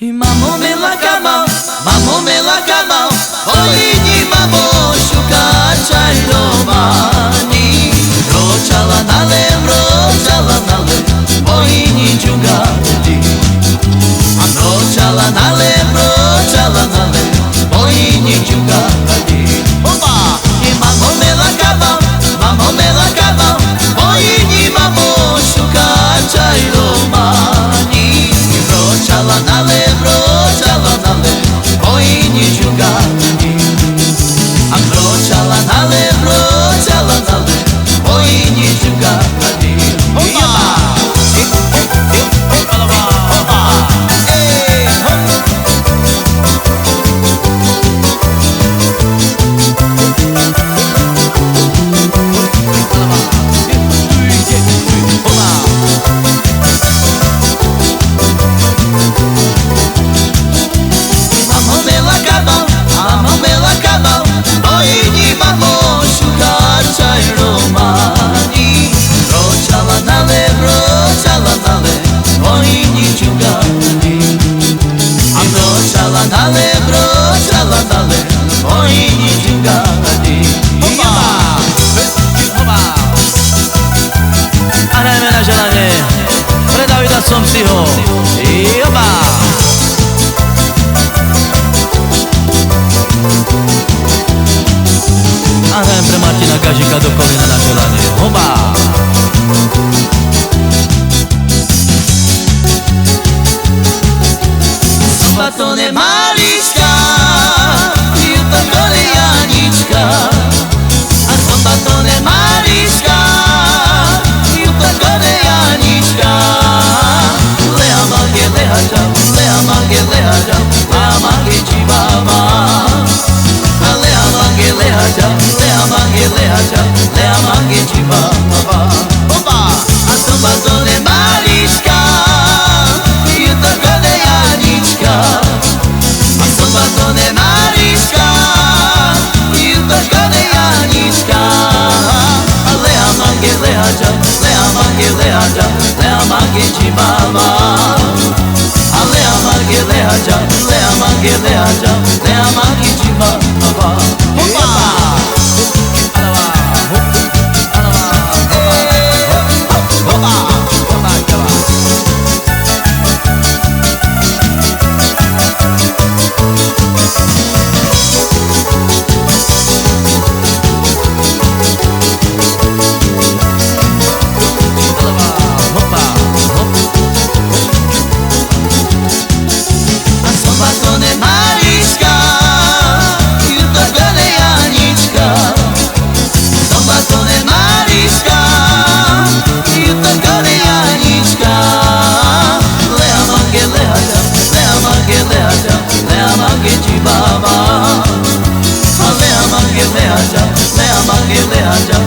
Mamo me la kamau, Oini mamo shuka chairomani. Rochala nale, Oini jugati. Rochala nale, Oini jugati. Oba! Mamo me la kamau, Oini mamo shuka chairomani. Rochala nale, Oini jugati. Rochala nale, Oini jugati. Oini jugati. Arame na želaně, pre Davida som si ho. Oba! Arame pre Martina Kažika do kolina na želaně. Oba! Sobatone malička, Juto kole Janička. A sobatone malička, Juto kole Janička. Lea mange lehaja, Lea mange lehaja, Lea mange čivama. Lea mange lehaja, Lea mange lehaja, Lea mange čivama. Oba! A sobatone malička, Juto kole Janička. A sobatone malička, Juto kole Janička. Lea mange lehaja, Lea mange lehaja, Lea mange čivama. Lea mange lehaja, Lea mange lehaja, Lea mange čivama. Oba! Lea mange lehaja,